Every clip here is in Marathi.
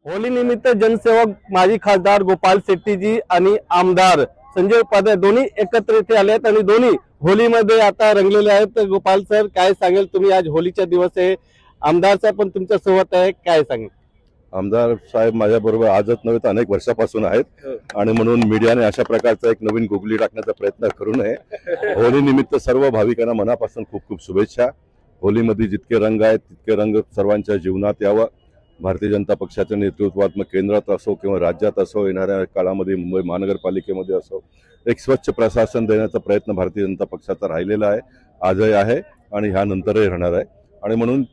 होली निमित्त जनसेवक माजी खासदार गोपाल शेट्टीजी आणि आमदार संजय उपाध्याय दोन्ही एकत्र इथे आले आहेत आणि दोन्ही होलीमध्ये आता रंगलेले आहेत। तर गोपाल सर काय सांगेल तुम्ही, आज होलीचा दिवस आहे, आमदारचा पण तुमच्या सोबत आहे, काय सांगेल? आमदार साहेब माझ्याबरोबर आजच नव्हे तर अनेक वर्षापासून आहेत आणि म्हणून मीडियाने अशा प्रकारचा एक नवीन गुगली टाकण्याचा प्रयत्न करू नये। होली निमित्त सर्व भाविकांना मनापासून खूप खूप शुभेच्छा। होलीमध्ये जितके रंग आहेत तितके रंग सर्वांच्या जीवनात यावं। भारतीय जनता पक्षाच्या नेतृत्वात मग केंद्रात असो किंवा राज्यात असो, येणाऱ्या काळामध्ये मुंबई महानगरपालिकेमध्ये असो, एक स्वच्छ प्रशासन देण्याचा प्रयत्न भारतीय जनता पक्षाचा राहिलेला आहे, आजही आहे आणि ह्यानंतरही राहणार आहे। आणि म्हणून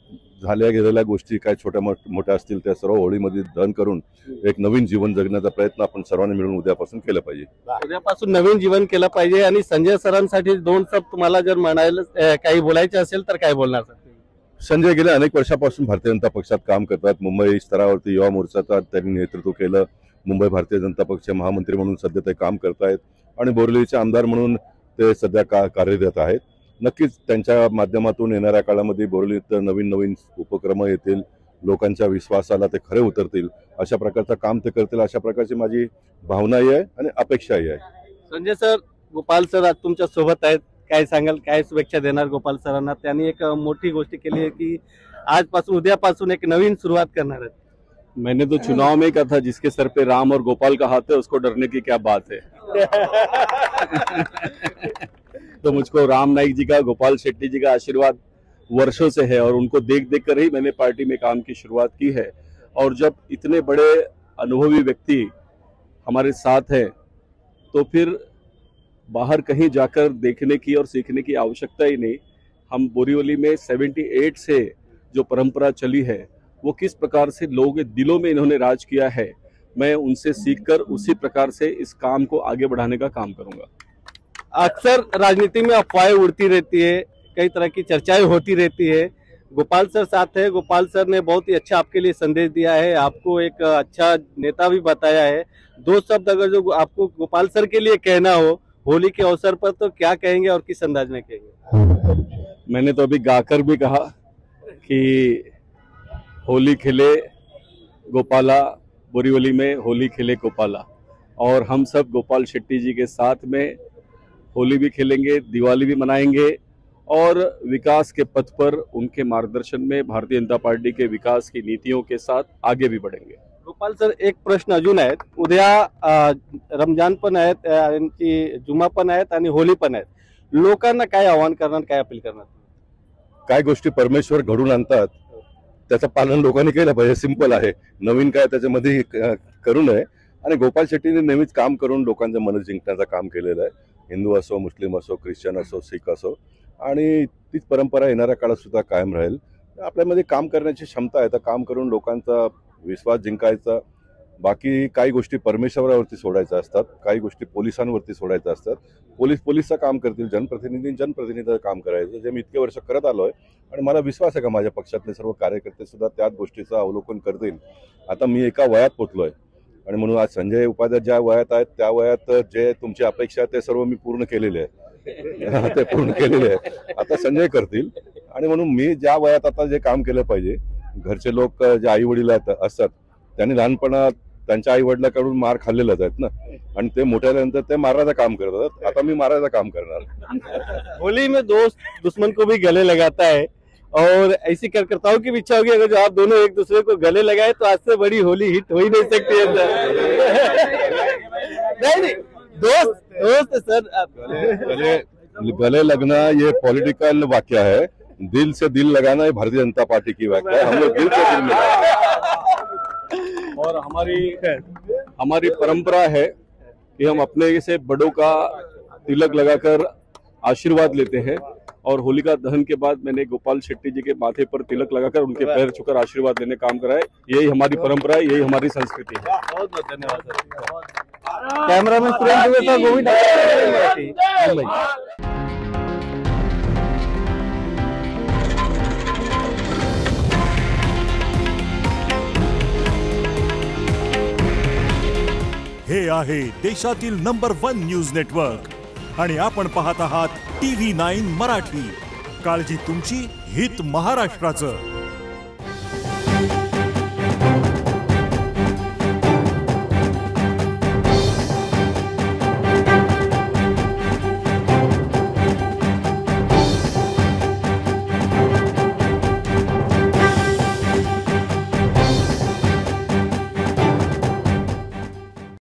झाल्या गेलेल्या गोष्टी काय छोट्या मोठ्या असतील त्या सर्व होळीमध्ये दहन करून एक नवीन जीवन जगण्याचा प्रयत्न आपण सर्वांनी मिळून उद्यापासून केला पाहिजे। उद्यापासून नवीन जीवन केलं पाहिजे। आणि संजय सरांसाठी दोन शब्द तुम्हाला जर म्हणायला काही बोलायचे असेल तर काय बोलणार सर? संजय गेल्या अनेक वर्षापासून भारतीय जनता पक्षात काम करतात। मुंबई स्तरावरती युवा मोर्चाचा त्यांनी नेतृत्व केलं। मुंबई भारतीय जनता पक्ष महामंत्री म्हणून सध्या ते काम करत आहेत आणि बोरिवलीचे आमदार म्हणून ते सध्या कार्यरत आहेत। नक्कीच त्यांच्या माध्यमातून येणाऱ्या काळामध्ये बोरिवलीत नवीन नवीन उपक्रम येतील, लोकांच्या विश्वासाला ते खरे उतरतील, अशा प्रकारचं काम ते करतील, अशा प्रकारची माझी भावनाही आहे आणि अपेक्षाही आहे। संजय सर, गोपाल सर आज तुमच्या सोबत आहेत, काय सांगाल, काय शुभेच्छा देणार गोपाल सरांना? त्यांनी एक मोठी गोष्ट केली आहे की आजपासून उद्यापासून एक नवीन सुरुवात करणार आहेत। मैंने तो चुनाव में कहा था जिसके सर पे राम और गोपाल का हाथ है उसको डरने की क्या बात है। तो मुझको राम नाईक जी का, गोपाल शेट्टी जी का आशीर्वाद वर्षों से है और उनको देख देख कर ही मैंने पार्टी में काम की शुरुआत की है। और जब इतने बड़े अनुभवी व्यक्ति हमारे साथ हैं तो फिर बाहर कहीं जाकर देखने की और सीखने की आवश्यकता ही नहीं। हम बोरीवली में 78 से जो परंपरा चली है वो किस प्रकार से लोगों के दिलों में इन्होंने राज किया है, मैं उनसे सीखकर उसी प्रकार से इस काम को आगे बढ़ाने का काम करूंगा। अक्सर राजनीति में अफवाहें उड़ती रहती है, कई तरह की चर्चाएं होती रहती है। गोपाल सर साथ है, गोपाल सर ने बहुत ही अच्छा आपके लिए संदेश दिया है, आपको एक अच्छा नेता भी बताया है। दो शब्द अगर जो आपको गोपाल सर के लिए कहना हो होली के अवसर पर तो क्या कहेंगे और किस अंदाज में कहेंगे? मैंने तो अभी गाकर भी कहा कि होली खेले गोपाला, बोरीवली में होली खेले गोपाला, और हम सब गोपाल शेट्टी जी के साथ में होली भी खेलेंगे, दिवाली भी मनाएंगे और विकास के पथ पर उनके मार्गदर्शन में भारतीय जनता पार्टी के विकास की नीतियों के साथ आगे भी बढ़ेंगे। गोपाल सर, एक प्रश्न अजून आहेत, उद्या रमजान पण आहेत, यांची जुमा पण आहेत आणि होली पण आहेत, लोकांना काय आवाहन करणार, काय अपील करणार? काय गोष्टी परमेश्वर घडून आणतात त्याचं पालन लोकांनी केलं पाहिजे, सिंपल आहे, नवीन काय त्याच्यामध्ये करू नये। आणि गोपाल शेट्टीने नेहमीच काम करून लोकांचं मन जिंकण्याचं काम केलेलं आहे, हिंदू असो, मुस्लिम असो, ख्रिश्चन असो, सिख असो, आणि तीच परंपरा येणाऱ्या काळात सुद्धा कायम राहील। आपल्यामध्ये काम करण्याची क्षमता आहे तर काम करून लोकांचा विश्वास जिंकायचा। बाकी काही गोष्टी परमेश्वरावरती सोडायच्या असतात, काही गोष्टी पोलिसांवरती सोडायच्या असतात। पोलिसचं काम करतील, जनप्रतिनिधीचं काम करायचं, जे मी इतके वर्ष करत आलोय आणि मला विश्वास आहे का माझ्या पक्षातले सर्व कार्यकर्ते सुद्धा त्याच गोष्टीचं अवलोकन करतील। आता मी एका वयात पोहोचलोय आणि म्हणून आज संजय उपाध्याय ज्या वयात आहेत त्या वयात जे तुमची अपेक्षा आहे ते सर्व मी पूर्ण केलेले आहे, ते पूर्ण केलेले आहे, आता संजय करतील। आणि म्हणून मी ज्या वयात आता जे काम केलं पाहिजे, घरचे लोक जे आई वडील असतात त्यांनी लहानपणात त्यांच्या आई वडिलांकडून मार खाल्लेलाच आहेत ना, आणि ते मोठ्या झाल्यानंतर ते मारायचं काम करतात, आता मी मारायचं काम करणार। होली में दोस्त दुश्मन को भी गले लगाता है और ऐसी कार्यकर्ताओं की भी इच्छा होगी अगर जो आप दोनों एक दूसरे को गले लगाए तो आज से बड़ी होली हिट हो ही नहीं सकती है सर। नहीं, दोस्त सर, गले लगना ये पॉलिटिकल वाक्य है, दिल से दिल लगाना ये भारतीय जनता पार्टी की वाक्य है, हम लोग दिल से दिल लगाए। और हमारी परंपरा है कि हम अपने से बड़ों का तिलक लगाकर आशीर्वाद लेते हैं, और होलिका दहन के बाद मैंने गोपाल शेट्टी जी के माथे पर तिलक लगाकर उनके पैर छूकर आशीर्वाद लेने काम करा है। यही हमारी परंपरा है, यही हमारी संस्कृति है। बहुत बहुत धन्यवाद सर। कैमरामैन सुरेंद्र के साथ गोविंद मुंबई। हे आहे देशातील नंबर 1 न्यूज नेटवर्क आणि आपण पाहत आहात TV9 मराठी। काळजी तुमची, हित महाराष्ट्राचं।